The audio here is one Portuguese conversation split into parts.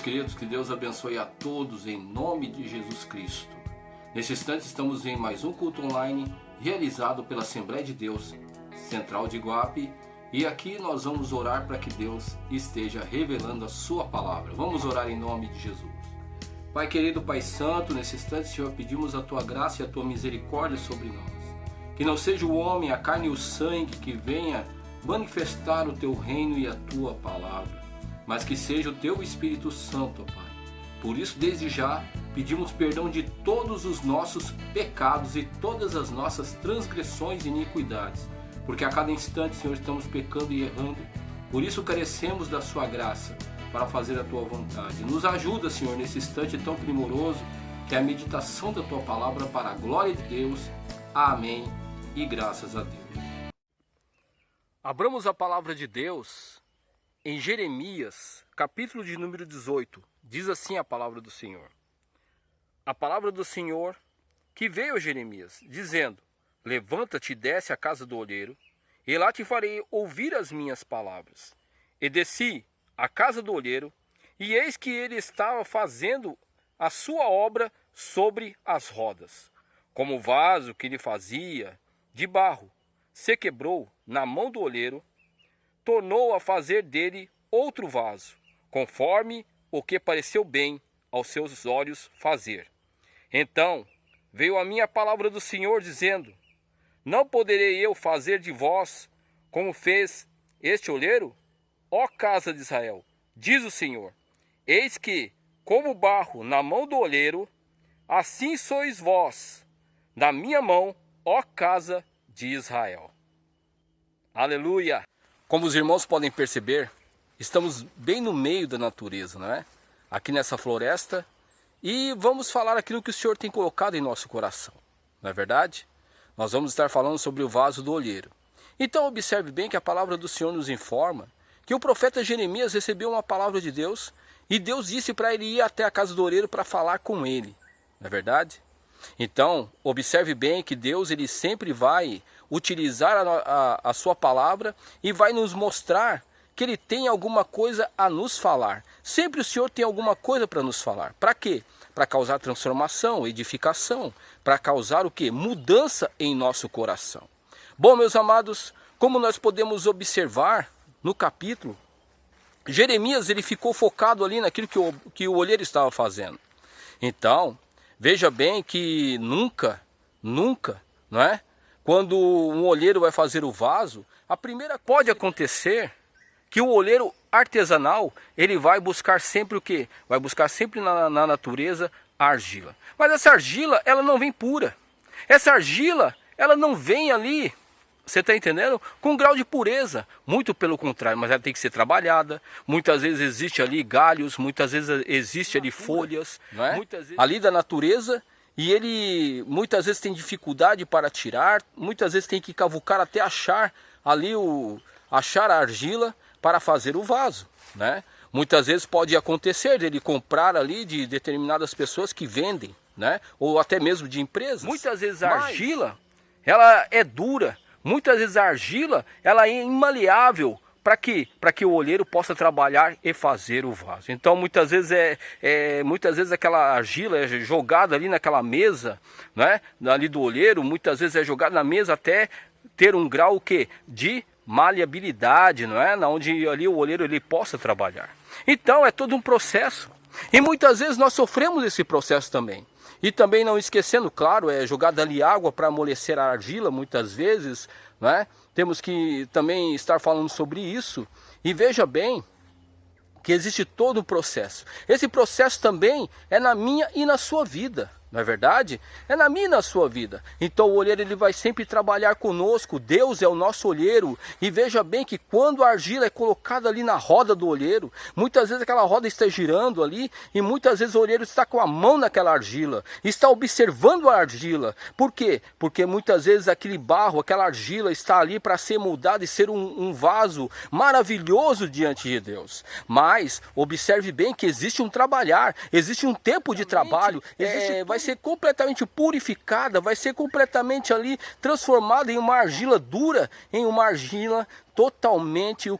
queridos, que Deus abençoe a todos em nome de Jesus Cristo. Nesse instante estamos em mais um culto online realizado pela Assembleia de Deus Central de Iguape, e aqui nós vamos orar para que Deus esteja revelando a sua palavra. Vamos orar em nome de Jesus. Pai querido, Pai santo, nesse instante, Senhor, pedimos a tua graça e a tua misericórdia sobre nós. Que não seja o homem, a carne e o sangue que venha manifestar o teu reino e a tua palavra, mas que seja o teu Espírito Santo, ó Pai. Por isso, desde já, pedimos perdão de todos os nossos pecados e todas as nossas transgressões e iniquidades, porque a cada instante, Senhor, estamos pecando e errando. Por isso, carecemos da sua graça para fazer a tua vontade. Nos ajuda, Senhor, nesse instante tão primoroso, que é a meditação da tua palavra para a glória de Deus. Amém e graças a Deus. Abramos a palavra de Deus em Jeremias, capítulo de número 18. Diz assim a palavra do Senhor. A palavra do Senhor que veio a Jeremias, dizendo: levanta-te e desce à casa do olheiro, e lá te farei ouvir as minhas palavras. E desci à casa do olheiro, e eis que ele estava fazendo a sua obra sobre as rodas. Como o vaso que ele fazia de barro se quebrou na mão do olheiro, tornou a fazer dele outro vaso, conforme o que pareceu bem aos seus olhos fazer. Então veio a minha palavra do Senhor, dizendo: não poderei eu fazer de vós como fez este olheiro? Ó casa de Israel, diz o Senhor: eis que, como barro na mão do olheiro, assim sois vós na minha mão, ó casa de Israel. Aleluia! Como os irmãos podem perceber, estamos bem no meio da natureza, não é? Aqui nessa floresta, e vamos falar aquilo que o Senhor tem colocado em nosso coração, não é verdade? Nós vamos estar falando sobre o vaso do olheiro. Então observe bem que a palavra do Senhor nos informa que o profeta Jeremias recebeu uma palavra de Deus, e Deus disse para ele ir até a casa do olheiro para falar com ele, não é verdade? Então, observe bem que Deus ele sempre vai utilizar a sua palavra e vai nos mostrar que ele tem alguma coisa a nos falar. Sempre o Senhor tem alguma coisa para nos falar. Para quê? Para causar transformação, edificação, para causar o quê? Mudança em nosso coração. Bom, meus amados, como nós podemos observar no capítulo, Jeremias ele ficou focado ali naquilo que o olheiro estava fazendo. Então, veja bem que nunca, não é? Quando um olheiro vai fazer o vaso, a primeira pode acontecer que o olheiro artesanal, ele vai buscar sempre o quê? Vai buscar sempre na natureza a argila. Mas essa argila, ela não vem pura. Essa argila, ela não vem ali, você está entendendo? Com grau de pureza. Muito pelo contrário, mas ela tem que ser trabalhada. Muitas vezes existe ali galhos, muitas vezes existe ali folhas, não é? Ali da natureza, e ele muitas vezes tem dificuldade para tirar, muitas vezes tem que cavucar até achar ali achar a argila para fazer o vaso, né? Muitas vezes pode acontecer dele comprar ali de determinadas pessoas que vendem, né? Ou até mesmo de empresas. Muitas vezes a argila, ela é dura. Muitas vezes a argila, ela é imaleável para que o olheiro possa trabalhar e fazer o vaso. Então muitas vezes aquela argila é jogada ali naquela mesa, né? Ali do olheiro, muitas vezes é jogada na mesa até ter um grau de maleabilidade, não é? Onde ali o olheiro ele possa trabalhar. Então é todo um processo. E muitas vezes nós sofremos esse processo também. E também não esquecendo, claro, é jogada ali água para amolecer a argila muitas vezes, não é? Temos que também estar falando sobre isso. E veja bem que existe todo um processo. Esse processo também é na minha e na sua vida. Não é verdade? É na minha e na sua vida. Então o olheiro ele vai sempre trabalhar conosco. Deus é o nosso olheiro. E veja bem que quando a argila é colocada ali na roda do olheiro, muitas vezes aquela roda está girando ali, e muitas vezes o olheiro está com a mão naquela argila, está observando a argila. Por quê? Porque muitas vezes aquele barro, aquela argila está ali para ser moldada e ser um vaso maravilhoso diante de Deus. Mas observe bem que existe um trabalhar, existe um tempo de trabalho, vai ser completamente purificada, vai ser completamente ali transformada em uma argila dura, em uma argila totalmente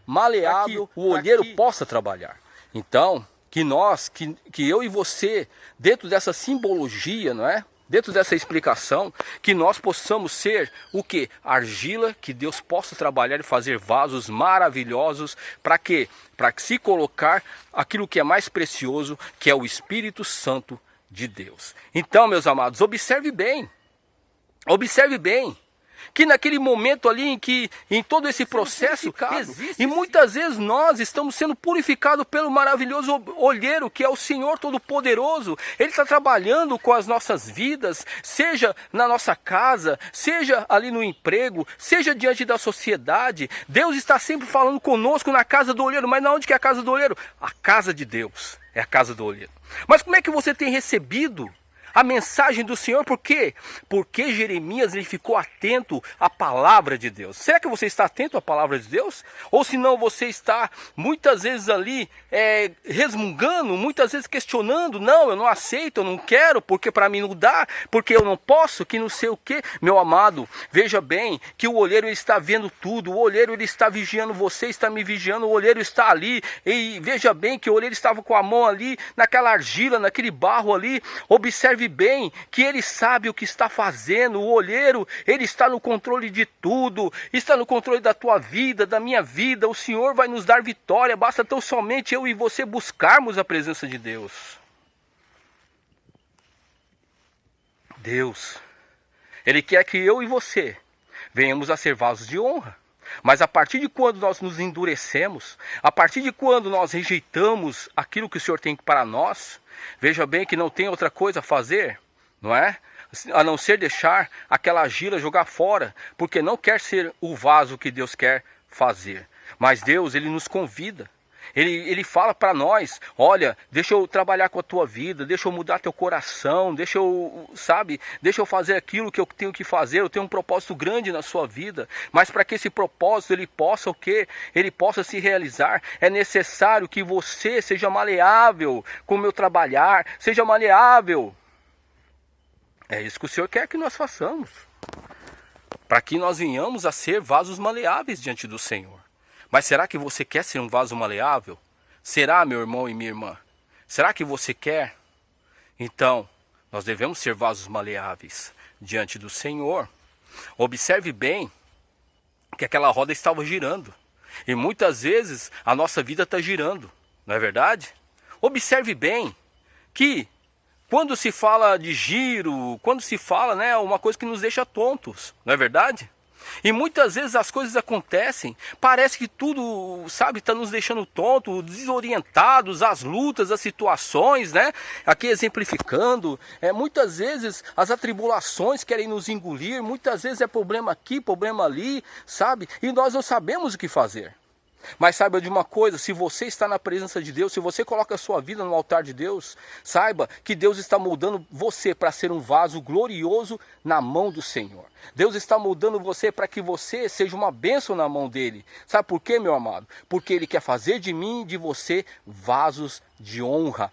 maleável, o olheiro possa trabalhar. Então, que eu e você, dentro dessa simbologia, não é? Dentro dessa explicação, que nós possamos ser o quê? Argila, que Deus possa trabalhar e fazer vasos maravilhosos. Para quê? Para se colocar aquilo que é mais precioso, que é o Espírito Santo de Deus. Então, meus amados, observe bem, que naquele momento ali em todo esse processo existe, e muitas vezes nós estamos sendo purificados pelo maravilhoso olheiro que é o Senhor Todo-Poderoso. Ele está trabalhando com as nossas vidas, seja na nossa casa, seja ali no emprego, seja diante da sociedade. Deus está sempre falando conosco na casa do olheiro. Mas na onde que é a casa do olheiro? A casa de Deus é a casa do olheiro. Mas como é que você tem recebido a mensagem do Senhor? Por quê? Porque Jeremias ele ficou atento à palavra de Deus. Será que você está atento à palavra de Deus? Ou senão você está muitas vezes ali resmungando, muitas vezes questionando: não, eu não aceito, eu não quero, porque para mim não dá, porque eu não posso, que não sei o quê. Meu amado, veja bem que o olheiro ele está vendo tudo, o olheiro ele está vigiando você, está me vigiando, o olheiro está ali, e veja bem que o olheiro estava com a mão ali, naquela argila, naquele barro ali. Observe bem que ele sabe o que está fazendo. O olheiro, ele está no controle de tudo, está no controle da tua vida, da minha vida. O Senhor vai nos dar vitória, basta tão somente eu e você buscarmos a presença de Deus. Deus, Ele quer que eu e você venhamos a ser vasos de honra. Mas a partir de quando nós nos endurecemos, a partir de quando nós rejeitamos aquilo que o Senhor tem para nós, veja bem que não tem outra coisa a fazer, não é? A não ser deixar aquela argila jogar fora, porque não quer ser o vaso que Deus quer fazer. Mas Deus, Ele nos convida. Ele fala para nós: olha, deixa eu trabalhar com a tua vida, deixa eu mudar teu coração, deixa eu fazer aquilo que eu tenho que fazer. Eu tenho um propósito grande na sua vida, mas para que esse propósito ele possa o quê? Ele possa se realizar, é necessário que você seja maleável com o meu trabalhar, seja maleável. É isso que o Senhor quer que nós façamos, para que nós venhamos a ser vasos maleáveis diante do Senhor. Mas será que você quer ser um vaso maleável? Será, meu irmão e minha irmã? Será que você quer? Então, nós devemos ser vasos maleáveis diante do Senhor. Observe bem que aquela roda estava girando. E muitas vezes a nossa vida está girando, não é verdade? Observe bem que quando se fala de giro, quando se fala, né, uma coisa que nos deixa tontos, não é verdade? E muitas vezes as coisas acontecem, parece que tudo, está nos deixando tontos, desorientados, as lutas, as situações, né? Aqui exemplificando, muitas vezes as atribulações querem nos engolir, muitas vezes é problema aqui, problema ali, e nós não sabemos o que fazer. Mas saiba de uma coisa: se você está na presença de Deus, se você coloca a sua vida no altar de Deus, saiba que Deus está moldando você para ser um vaso glorioso na mão do Senhor. Deus está moldando você para que você seja uma bênção na mão dele. Sabe por quê, meu amado? Porque Ele quer fazer de mim e de você vasos de honra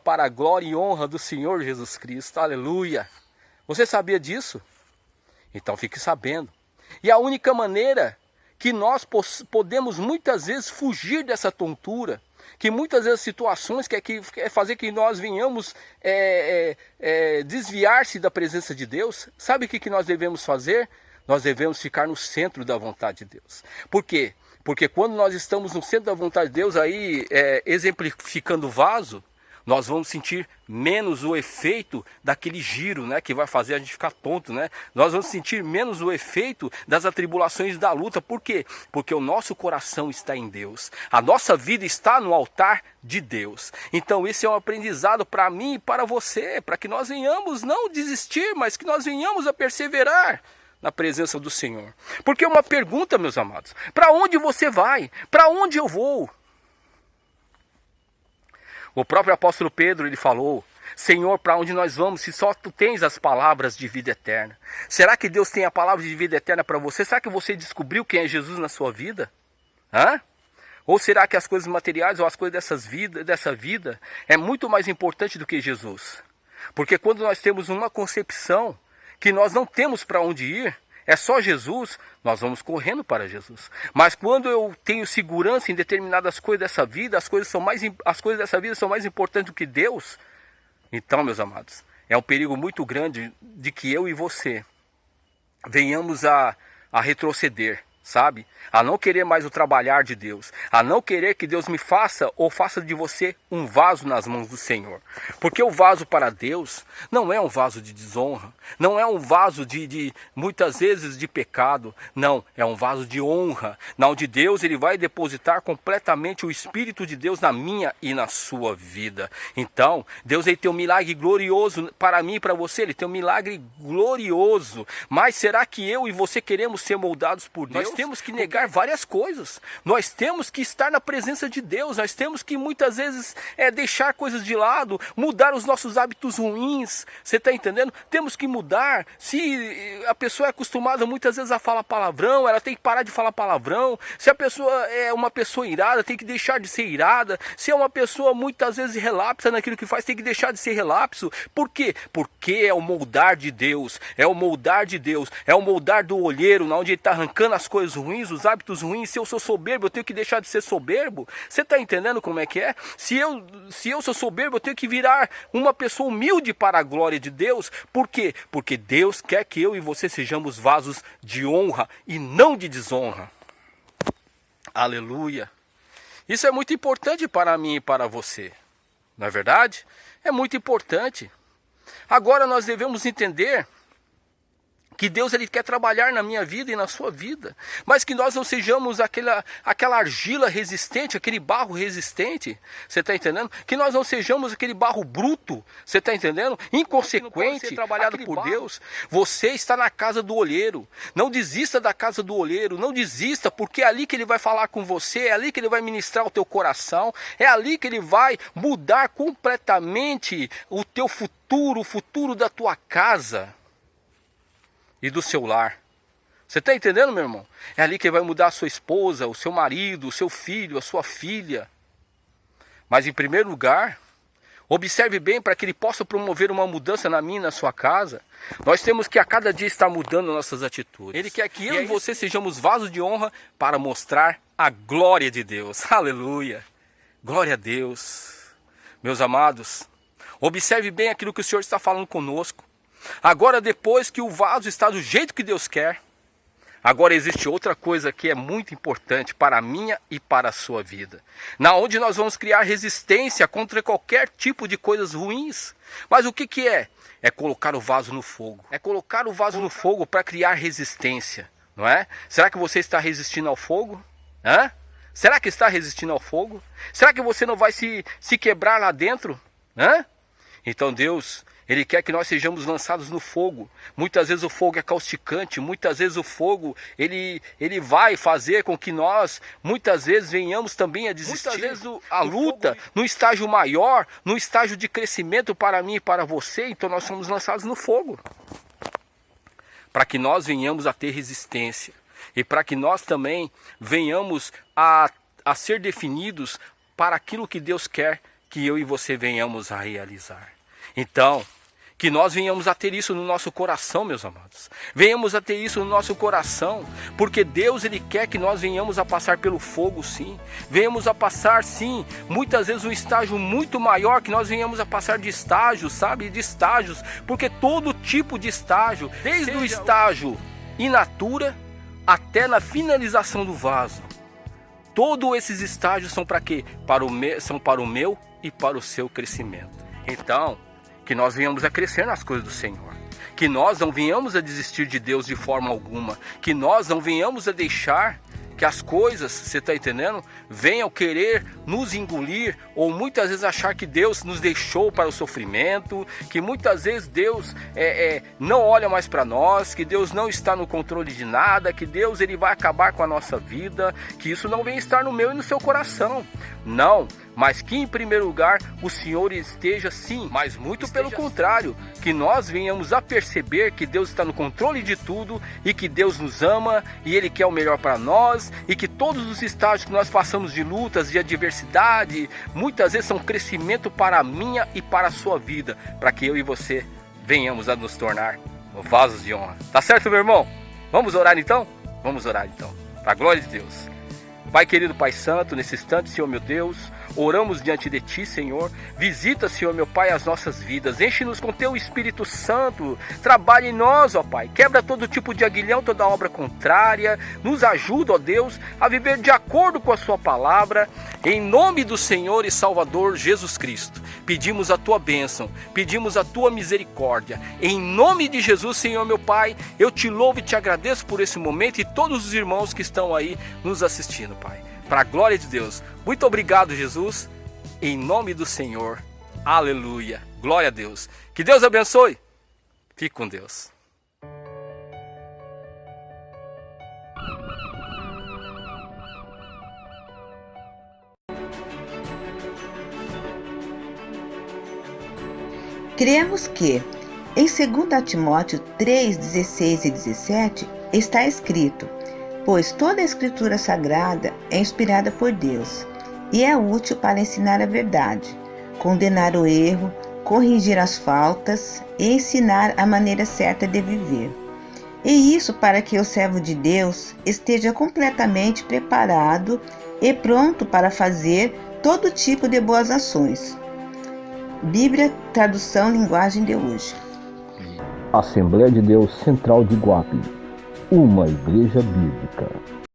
para a glória e honra do Senhor Jesus Cristo. Aleluia! Você sabia disso? Então fique sabendo. E a única maneira que nós podemos muitas vezes fugir dessa tontura, que muitas vezes situações quer fazer que nós venhamos desviar-se da presença de Deus. Sabe o que nós devemos fazer? Nós devemos ficar no centro da vontade de Deus. Por quê? Porque quando nós estamos no centro da vontade de Deus, aí exemplificando o vaso, nós vamos sentir menos o efeito daquele giro, né, que vai fazer a gente ficar tonto, né? Nós vamos sentir menos o efeito das atribulações da luta. Por quê? Porque o nosso coração está em Deus. A nossa vida está no altar de Deus. Então esse é um aprendizado para mim e para você, para que nós venhamos não desistir, mas que nós venhamos a perseverar na presença do Senhor. Porque uma pergunta, meus amados: para onde você vai? Para onde eu vou? O próprio apóstolo Pedro, ele falou: Senhor, para onde nós vamos se só Tu tens as palavras de vida eterna? Será que Deus tem a palavra de vida eterna para você? Será que você descobriu quem é Jesus na sua vida? Ou será que as coisas materiais ou as coisas dessa vida é muito mais importante do que Jesus? Porque quando nós temos uma concepção que nós não temos para onde ir, é só Jesus, nós vamos correndo para Jesus. Mas quando eu tenho segurança em determinadas coisas dessa vida, as coisas dessa vida são mais importantes do que Deus, então, meus amados, é um perigo muito grande de que eu e você venhamos a retroceder, sabe? A não querer mais o trabalhar de Deus, a não querer que Deus me faça ou faça de você um vaso nas mãos do Senhor. Porque o vaso para Deus não é um vaso de desonra, não é um vaso de muitas vezes de pecado, não, é um vaso de honra, onde Deus ele vai depositar completamente o Espírito de Deus na minha e na sua vida. Então, Deus ele tem um milagre glorioso para mim e para você, ele tem um milagre glorioso, mas será que eu e você queremos ser moldados por Deus? Nós temos que negar várias coisas, nós temos que estar na presença de Deus, nós temos que muitas vezes deixar coisas de lado, mudar os nossos hábitos ruins, você está entendendo? Temos que mudar. Se a pessoa é acostumada muitas vezes a falar palavrão, ela tem que parar de falar palavrão. Se a pessoa é uma pessoa irada, tem que deixar de ser irada. Se é uma pessoa muitas vezes relapsa naquilo que faz, tem que deixar de ser relapso. Por quê? Porque é o moldar de Deus, é o moldar de Deus, é o moldar do olheiro, onde ele está arrancando as coisas ruins, os hábitos ruins. Se eu sou soberbo, eu tenho que deixar de ser soberbo. Você está entendendo como é que é? Se eu sou soberbo, eu tenho que virar uma pessoa humilde para a glória de Deus. Por quê? Porque Deus quer que eu e você sejamos vasos de honra e não de desonra. Aleluia. Isso é muito importante para mim e para você. Não é verdade? É muito importante. Agora nós devemos entender que Deus ele quer trabalhar na minha vida e na sua vida, mas que nós não sejamos aquela argila resistente, aquele barro resistente, você está entendendo? Que nós não sejamos aquele barro bruto, você está entendendo? Inconsequente, trabalhado por Deus. Você está na casa do olheiro, não desista da casa do olheiro, não desista, porque é ali que ele vai falar com você, é ali que ele vai ministrar o teu coração, é ali que ele vai mudar completamente o teu futuro, o futuro da tua casa e do seu lar. Você está entendendo, meu irmão? É ali que vai mudar a sua esposa, o seu marido, o seu filho, a sua filha. Mas em primeiro lugar, observe bem para que ele possa promover uma mudança na minha e na sua casa. Nós temos que a cada dia estar mudando nossas atitudes. Ele quer que eu e você sejamos vasos de honra para mostrar a glória de Deus. Aleluia! Glória a Deus. Meus amados, observe bem aquilo que o Senhor está falando conosco. Agora, depois que o vaso está do jeito que Deus quer, agora existe outra coisa que é muito importante para a minha e para a sua vida, na onde nós vamos criar resistência contra qualquer tipo de coisas ruins. Mas o que é? É colocar o vaso no fogo. É colocar o vaso no fogo para criar resistência, não é? Será que você está resistindo ao fogo? Hã? Será que está resistindo ao fogo? Será que você não vai se quebrar lá dentro? Hã? Então Deus, Ele quer que nós sejamos lançados no fogo. Muitas vezes o fogo é causticante, muitas vezes o fogo ele vai fazer com que nós, muitas vezes, venhamos também a desistir. Muitas vezes a luta, no estágio maior, no estágio de crescimento para mim e para você, então nós somos lançados no fogo. Para que nós venhamos a ter resistência. E para que nós também venhamos a ser definidos para aquilo que Deus quer que eu e você venhamos a realizar. Então, que nós venhamos a ter isso no nosso coração, meus amados. Venhamos a ter isso no nosso coração, porque Deus ele quer que nós venhamos a passar pelo fogo, sim. Venhamos a passar, sim, muitas vezes um estágio muito maior, que nós venhamos a passar de estágios, sabe? De estágios, porque todo tipo de estágio, desde o estágio in natura até na finalização do vaso. Todos esses estágios são para quê? São para o meu e para o seu crescimento. Então, que nós venhamos a crescer nas coisas do Senhor. Que nós não venhamos a desistir de Deus de forma alguma. Que nós não venhamos a deixar que as coisas, você está entendendo? Venham querer nos engolir, ou muitas vezes achar que Deus nos deixou para o sofrimento, que muitas vezes Deus não olha mais para nós, que Deus não está no controle de nada, que Deus ele vai acabar com a nossa vida, que isso não vem estar no meu e no seu coração. Não, mas que em primeiro lugar o Senhor esteja sim, mas muito pelo contrário, que nós venhamos a perceber que Deus está no controle de tudo e que Deus nos ama e Ele quer o melhor para nós, e que todos os estágios que nós passamos de lutas, de adversidade, muitas vezes são crescimento para a minha e para a sua vida, para que eu e você venhamos a nos tornar vasos de honra. Tá certo, meu irmão? Vamos orar então? Vamos orar então. Para a glória de Deus. Pai querido, Pai santo, nesse instante, Senhor meu Deus, oramos diante de Ti, Senhor. Visita, Senhor meu Pai, as nossas vidas. Enche-nos com Teu Espírito Santo. Trabalha em nós, ó Pai. Quebra todo tipo de aguilhão, toda obra contrária. Nos ajuda, ó Deus, a viver de acordo com a Sua palavra. Em nome do Senhor e Salvador Jesus Cristo, pedimos a Tua bênção, pedimos a Tua misericórdia. Em nome de Jesus, Senhor meu Pai, eu Te louvo e Te agradeço por esse momento e todos os irmãos que estão aí nos assistindo, Pai. Para a glória de Deus. Muito obrigado, Jesus. Em nome do Senhor. Aleluia. Glória a Deus. Que Deus abençoe. Fique com Deus. Cremos que, em 2 Timóteo 3, 16 e 17, está escrito: pois toda a Escritura Sagrada é inspirada por Deus e é útil para ensinar a verdade, condenar o erro, corrigir as faltas e ensinar a maneira certa de viver. E isso para que o servo de Deus esteja completamente preparado e pronto para fazer todo tipo de boas ações. Bíblia, tradução linguagem de hoje. Assembleia de Deus Central de Iguape, uma igreja bíblica.